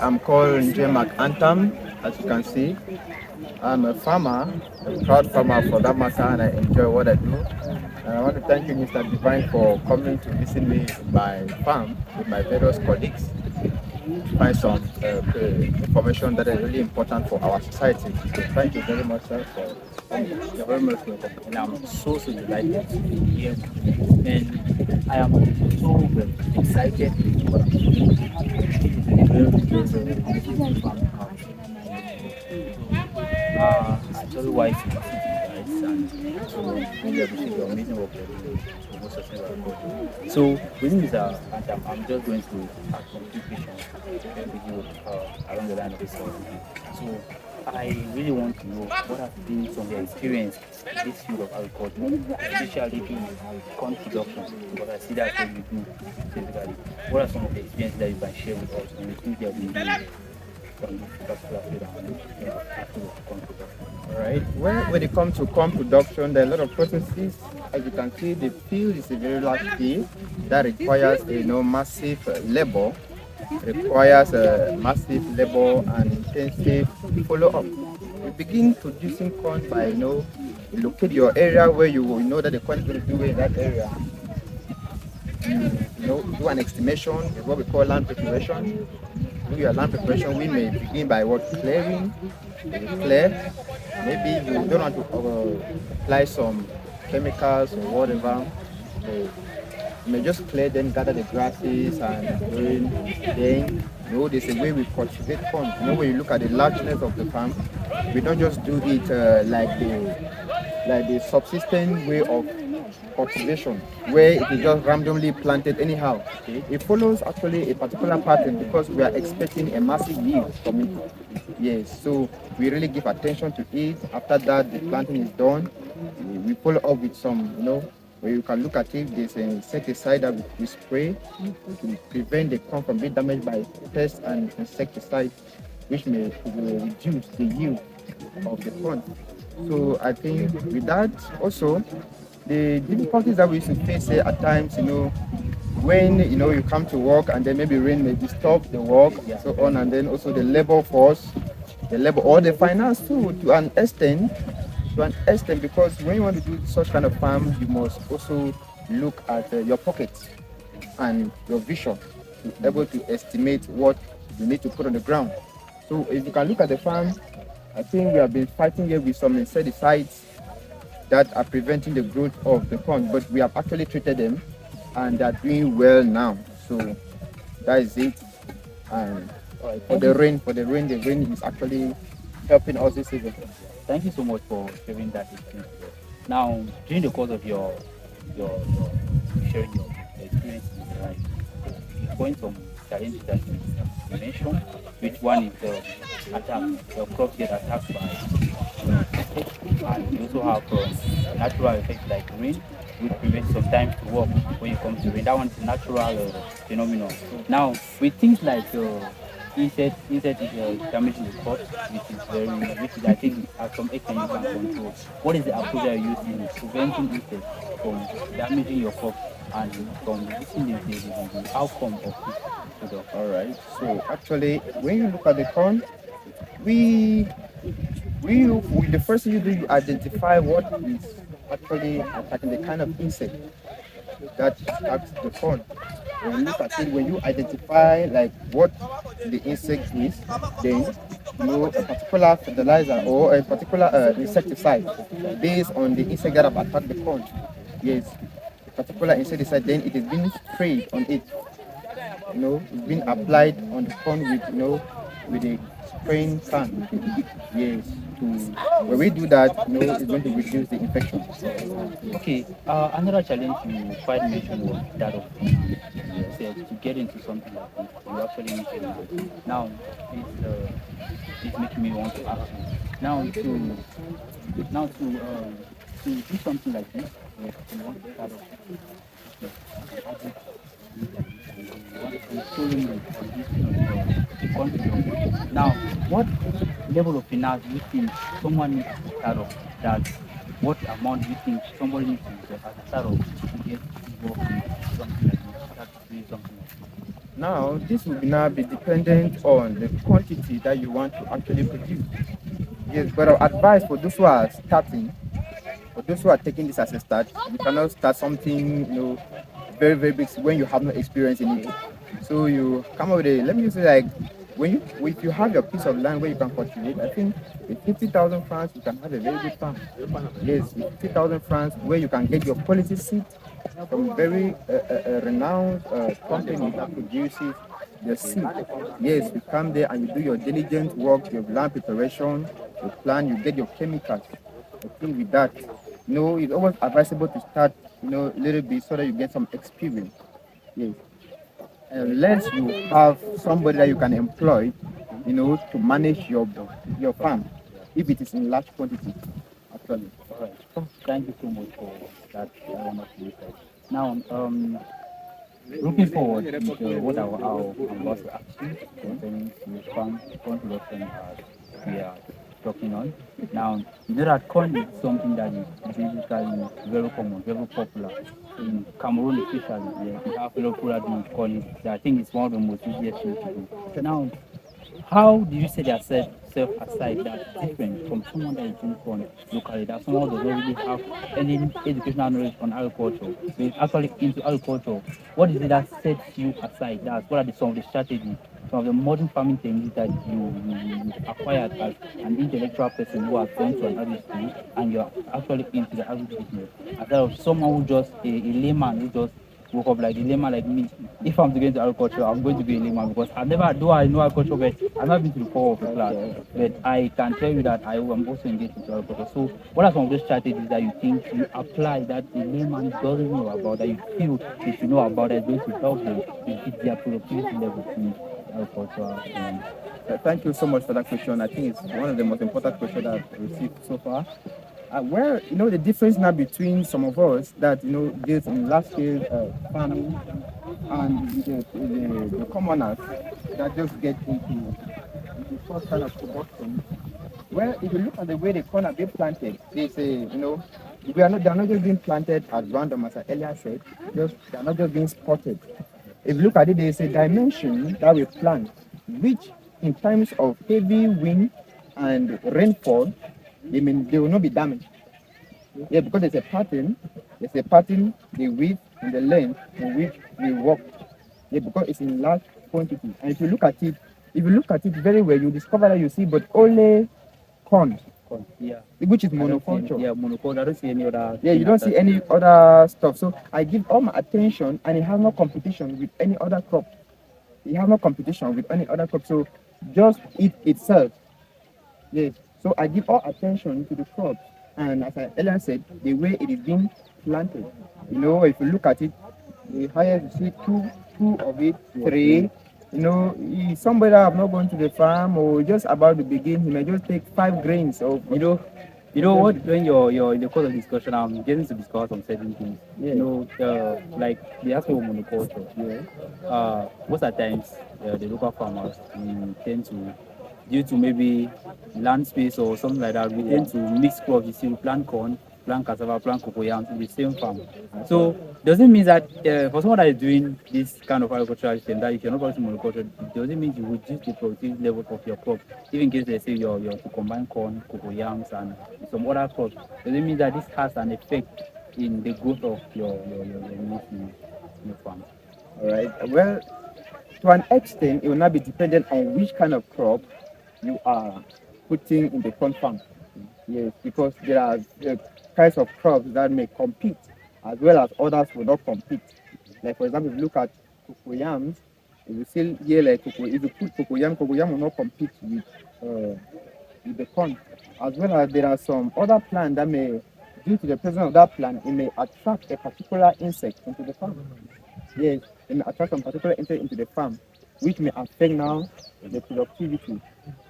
I'm called Njemak Antam, as you can see. I'm a farmer, a proud farmer for that matter, and I enjoy what I do. And I want to thank you, Mr. Divine, for coming to visit me in my farm with my various colleagues to find some information that is really important for our society. So thank you very much, sir, for coming. You're very much welcome, and I'm so delighted to be here with you. And I am so excited with what I'm doing. This is a very beautiful farmhouse. It's always wise to listen to you guys, and also really appreciate your amazing work you're doing to most successful project. So within this, I'm just going to ask some few questions and begin with along the line of this. So I really want to know what have been some of your experience in this field of agriculture, especially in corn production, because I see that's what you do basically. What are some of the experiences that you can share with us and the things you have been doing from this particular field of corn production? All right. Well, when it comes to corn production, there are a lot of processes. As you can see, the field is a very large field that requires massive labor, requires massive labor and intensive follow-up. You begin producing corn by locate your area where you will know that the corn is going to do in that area. Do an estimation, is what we call land preparation. Do your land preparation. We may begin by what clearing. You clear. Maybe you don't want to apply some chemicals or whatever. You may just clear, then gather the grasses and then there's a way we cultivate corn. When you look at the largeness of the farm, we don't just do it like the subsistence way of cultivation, where it is just randomly planted anyhow. It follows actually a particular pattern because we are expecting a massive yield from it. Yes, so we really give attention to it. After that, the planting is done. We follow up with some, where you can look at it. There's an insecticide that we spray to prevent the corn from being damaged by pests and insecticides, which may reduce the yield of the corn. So I think with that also, the difficulties that we used to face at times, when you come to work and then maybe rain may disturb the work and so on, and then also the labor force, the labor or the finance too, to an extent, because when you want to do such kind of farm, you must also look at your pockets and your vision to be able to estimate what you need to put on the ground. So if you can look at the farm, I think we have been fighting here with some insecticides that are preventing the growth of the corn, but we have actually treated them and they are doing well now. So that is it. And for the rain, the rain is actually helping us this season. Thank you so much for sharing that experience. Now, during the course of your sharing your experience in life, you point some challenges that you mentioned. Which one is the attack? The crops get attacked by insects, and you also have natural effects like rain, which prevents sometimes to work when it comes to rain. That one is a natural phenomenon. Now, with things like insect is damaging the crops, which is I think at some extent you can control. What is the approach that you use in preventing insects from damaging your crops and from reducing the outcome of this product? All right. So actually, when you look at the corn, we the first thing you do, you identify what is actually attacking the kind of insect that attacks the corn. When you look at it, when you identify like what the insect is, then a particular fertilizer or a particular insecticide based on the insect that have attacked the corn. Yes, a particular insecticide, then it is being sprayed on it. It's been applied on the corn with a spraying can. Yes, when we do that, it's going to reduce the infection. Okay, another challenge you quite mentioned was that of said to get into something like this, you actually need to. Now, it's making me want to ask you. To do something like this, you want to start off now, what level of finance do you think someone needs to start off? That what amount do you think somebody needs to start off to get involved in something like this, start doing something like this? Now, this will now be dependent on the quantity that you want to actually produce. Yes, but our advice for those who are starting, for those who are taking this as a start, you cannot start something, very, very big when you have no experience in it. So you come up with a, let me say like, if you have your piece of land where you can cultivate, I think with 50,000 francs, you can have a very good farm. Yes, with 50,000 francs, where you can get your quality seed from very renowned company that produces the seed. Yes, you come there and you do your diligent work, your land preparation, you plan, you get your chemicals. I think with that, it's always advisable to start, a little bit so that you get some experience. Yes. Unless you have somebody that you can employ, to manage your farm, if it is in large quantity, actually. All right. Thank you so much for that wonderful insight. Now, looking forward to what I'm about to ask you concerning the farm corn production we are talking on. Now, you know that corn is something that is basically very common, very popular in Cameroon, especially. Yeah, we have a lot of people that do corn. I think it's one of the most easiest things to do. Now, how do you set yourself aside that different from someone that is doing corn locally, that someone does not really have any educational knowledge on agriculture, but is actually into agriculture? What is it that sets you aside? What are some of the strategies, some of the modern farming techniques that you acquired as an intellectual person who has gone to an agri school and you're actually into the agri business, instead of someone who just a layman who just woke up like a layman like me? If I'm to get into agriculture, I'm going to be a layman because I never do I know agriculture, but I've not been to the core of the class. But I can tell you that I am also engaged into agriculture. So, what are some of those strategies that you think you apply that the layman doesn't know about, that you feel they should know about, that is going to help them increase their productivity level in agriculture? Thank you so much for that question. I think it's one of the most important questions that I've received so far. Where the difference now between some of us that deals in large scale farming and the commoners that just get into first kind of production. Well, if you look at the way the corn are being planted, they say, they're not just being planted at random, as I earlier said, they're not just being spotted. If you look at it, there is a dimension that we plant, which in times of heavy wind and rainfall, they will not be damaged. Yeah, because there's a pattern, the width and the length in which we work. Yeah, because it's in large quantity. And if you look at it very well, you discover that you see but only corn, Yeah. which is Monoculture. monoculture. Yeah, monoculture. I don't see any other. Yeah, you don't see any other stuff. So I give all my attention, and it has no competition with any other crop. It has no competition with any other crop. So just it itself. Yes. So I give all attention to the crops. And as I earlier said, the way it is being planted. If you look at it, the highest you see two of it, three. Somebody that have not gone to the farm or just about to begin, he may just take 5 grains of. What? When you're in the course of discussion, I'm getting to discuss some certain things. Yeah. Like the aspect of monoculture. Yeah. Most of the times, the local farmers we tend to, due to maybe land space or something like that, we tend to mix crops. You see, we plant corn, plant cassava, plant cocoyam in the same farm. So does it mean that for someone that is doing this kind of agricultural system, that if you're not practicing monoculture, does it mean you reduce the productivity level of your crop? Even in case they say you're to combine corn, cocoyams, and some other crops, does it mean that this has an effect in the growth of your maize in your farm? All right. Well, to an extent, it will not be dependent on which kind of crop you are putting in the corn farm. Yes, because there are kinds of crops that may compete as well as others will not compete. Like for example, if you look at cocoyams, if you see here like if you put cocoyam will not compete with the corn. As well as there are some other plants that may, due to the presence of that plant, it may attract a particular insect into the farm. Yes, it may attract some particular insect into the farm, which may affect now the productivity.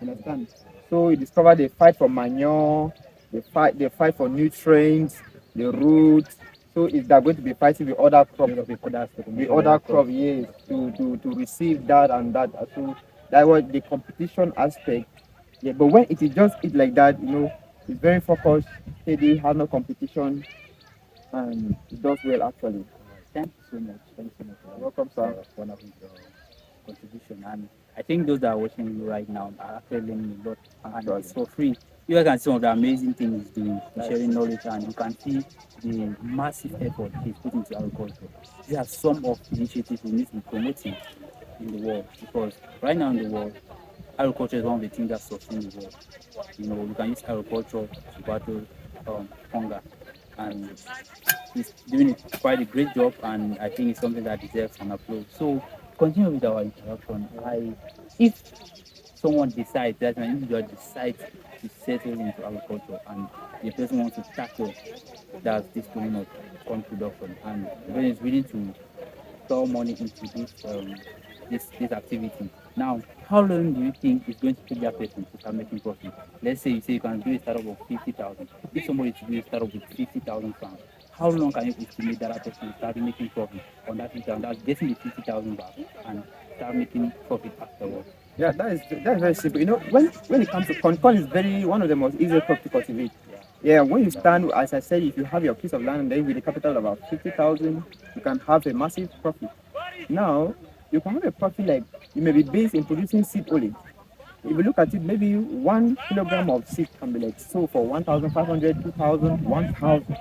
You understand? So you discover they fight for manure, they fight for nutrients, the roots. So is that going to be fighting with other crops, with other crop, yes, to receive that and that. So that was the competition aspect. Yeah, but when it is just it like that, it's very focused, steady, has no competition, and it does well actually. Thank you so much. Thank you so much. Welcome, sir. Wonderful. contribution. And I think those that are watching you right now are actually learning a lot, and Surely. it's for free. You guys can see some of the amazing things he's doing, he's That's sharing knowledge, and you can see the massive effort he's put into agriculture. These are some of the initiatives we need to be promoting in the world, because right now in the world, agriculture is one of the things that sustain the world. You know, you can use agriculture to battle hunger, and he's doing it quite a great job, and I think it's something that deserves an applause. So, continue with our interaction. If someone decides that an individual decides to settle into agriculture, and the person wants to tackle that's this domain of corn production, and the person is willing to pour money into this activity. Now, how long do you think it's going to take that person to start making profit? Let's say you say you can do a startup of 50,000. If somebody to do a startup with 50,000 francs, how long can you estimate that that person will start making profit on that 50,000? That's getting the 50,000 back and start making profit afterwards. Yeah, that is very simple. You know, when it comes to corn, corn is very one of the most easiest crop to cultivate. Yeah. Yeah, when you stand, as I said, if you have your piece of land, then with a capital of about 50,000, you can have a massive profit. Now, you can have a profit like you may be based in producing seed only. If you look at it, maybe 1 kilogram of seed can be like sold for 1,500, 2,000, 1,000,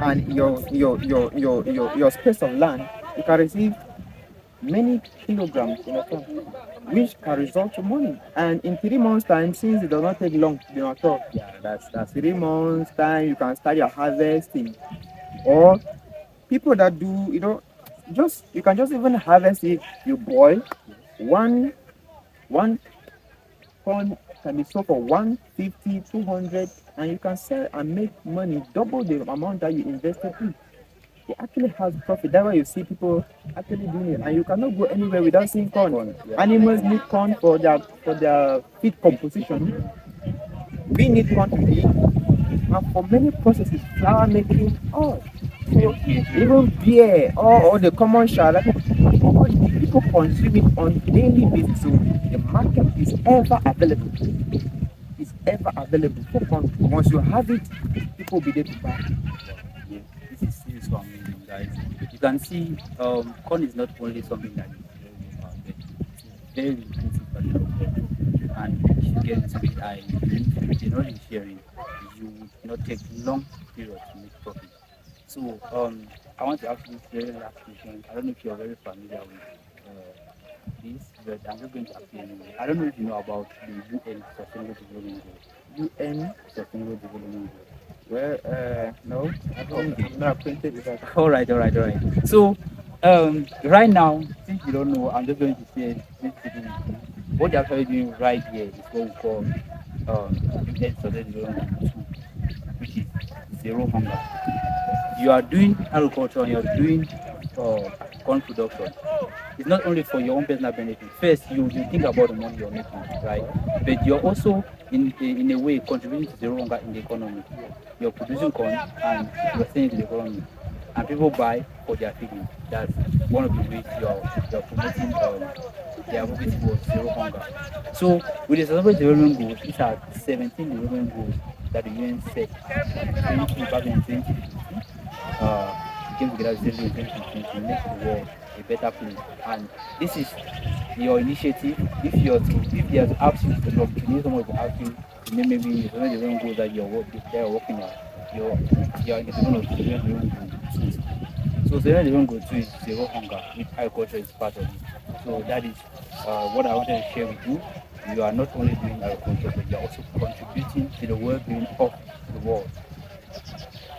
and your space of land, you can receive many kilograms in a farm, which can result to money. And in 3 months' time, since it does not take long to be mature, Yeah, that's 3 months' time, you can start your harvesting. Or people that do, just you can just even harvest it. You boil one corn can be sold for 150, 200, and you can sell and make money double the amount that you invested in. It actually has profit. That's why you see people actually doing it. And you cannot go anywhere without seeing corn. yeah. Animals need corn for their feed composition. We need corn to eat. And for many processes, flour making, all. So even beer, or the common shara, all people consume it on daily basis. So the market is ever available. It's ever available for corn. Once you have it, people will be there to buy. Yeah, this is so amazing, guys. You can see, corn is not only something that is very local, but it's a very lucrative agriculture. And if you get into it, I believe with the knowledge sharing, you would not take long period to make profit. So, I want to ask you this very last question. I don't know if you're very familiar with this, but I'm just going to ask you anyway. I don't know if you know about the UN Sustainable Development Goals. UN, Sustainable Development Goals. well, no, Okay. I'm not acquainted with that. All right, all right, all right. So, right now, since you don't know, I'm just going to say this to do with you. What you're actually doing right here is what we call UN Sustainable Development Goal 2, which is zero hunger. You are doing agriculture and you're doing corn production. It's not only for your own personal benefit. First, you think about the money you're making, right? But you're also in a way contributing to zero hunger in the economy. You're producing corn and you're selling to the economy, and people buy for their feeding. That's one of the ways you're promoting the advocacy of zero hunger. So with the Sustainable Development Goals, these are 17 development goals that the UN set in 20 back in 2015. Uh, we came together recently in 2015 to make the world a better place. And this is your initiative. If they are to ask you to talk, you need someone to ask you to name maybe some of the wrong goals that they're working on. You're in the zone of the wrong goal 2. So the wrong goal 2 is zero hunger, which agriculture is part of it. So that is what I wanted to share with you. You are not only doing agriculture, but you are also contributing to the well-being of the world.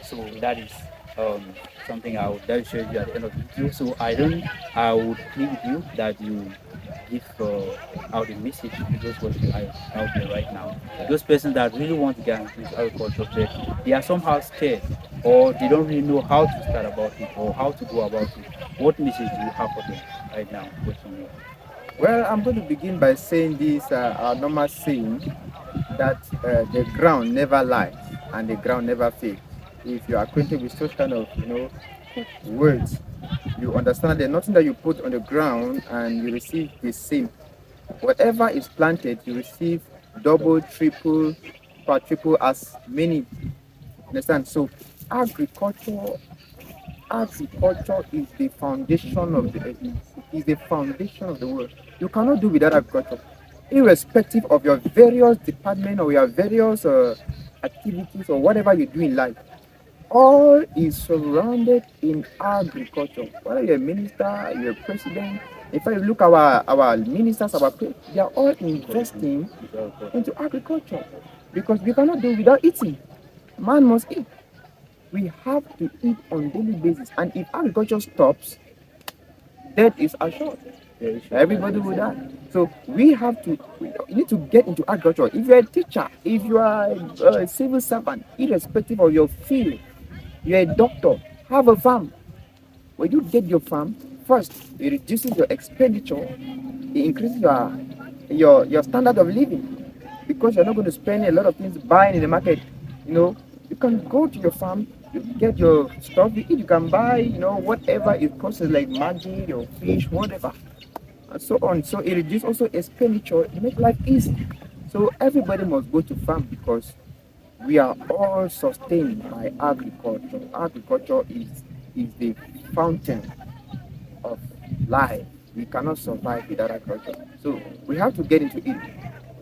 So that is um, something that will show you at the end of the video. So I would plead with you that you give out a message to those watching out there right now. Those persons that really want to get into agriculture, but they are somehow scared, or they don't really know how to start about it or how to go about it. What message do you have for them right now watching you? Well, I'm going to begin by saying this our normal saying that the ground never lies and the ground never fails. If you are acquainted with such kind of words, you understand that nothing that you put on the ground and you receive the same. Whatever is planted, you receive double, triple, quadruple as many. Understand? So agriculture agriculture is the foundation of the earth. is the foundation of the world. You cannot do without agriculture, irrespective of your various department or your various activities or whatever you do in life. All is surrounded in agriculture. Whether you're a minister, you're a president. In fact, look our ministers, they are all investing into agriculture because we cannot do without eating. Man must eat. We have to eat on daily basis, and if agriculture stops, death is assured. Everybody will die. So we have to, you need to get into agriculture. If you're a teacher, if you are a civil servant, irrespective of your field, you're a doctor, have a farm. When you get your farm, first, it reduces your expenditure, it increases your standard of living because you're not going to spend a lot of things buying in the market. You know, you can go to your farm, you get your stuff, you eat, you can buy, whatever it costs, like Maggi, your fish, whatever, and so on. So it reduces also expenditure, it makes life easy. So everybody must go to farm because we are all sustained by agriculture. Agriculture is the fountain of life. We cannot survive without agriculture. So we have to get into it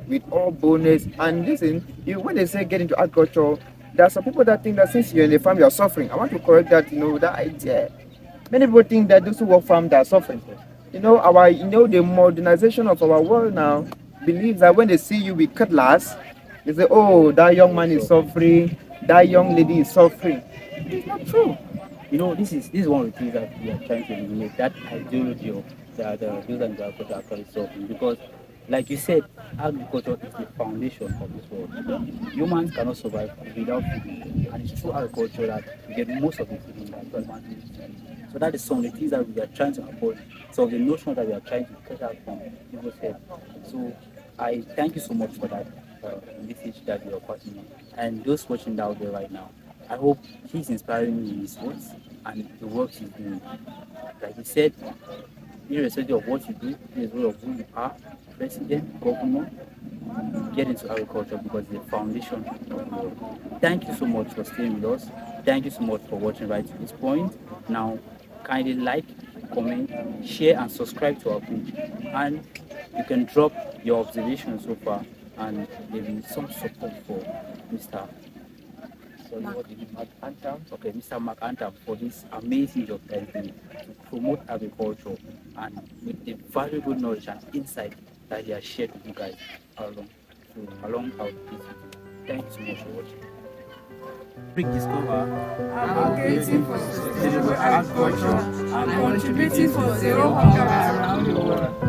with all boldness. And listen, when they say get into agriculture, there are some people that think that since you're in the farm, you're suffering. I want to correct that, that idea. Many people think that those who work farm, they are suffering. The modernization of our world now believes that when they see you with cutlass, they say, oh, that young man is suffering, that young lady is suffering. It's not true. This is one of the things that we are trying to eliminate, that ideology of those and agriculture actually suffering, because like you said, agriculture is the foundation of this world. Humans cannot survive without food, and it's through agriculture that we get most of the food that humans need. So that is some of the things that we are trying to avoid, some of the notions that we are trying to cut out from people's head. So I thank you so much for that message that you are passing on. And those watching out there right now, I hope he's inspiring you in his words and the work he's doing. Like he said, irrespective of what you do, irrespective of who you are, president, governor, get into agriculture because it's the foundation of the world. Thank you so much for staying with us. Thank you so much for watching right to this point. Now, kindly like, comment, share, and subscribe to our page. And you can drop your observations so far, and maybe some support for Mr. Sorry, what did you Mark Antam? Okay, Mr. Mark Antam, for this amazing job that he's doing to promote agriculture and with the valuable knowledge and insight that he has shared with you guys along our this video. Thank you so much for watching. Quick discover Advocating for sustainable agriculture and contributing for zero hunger around the world.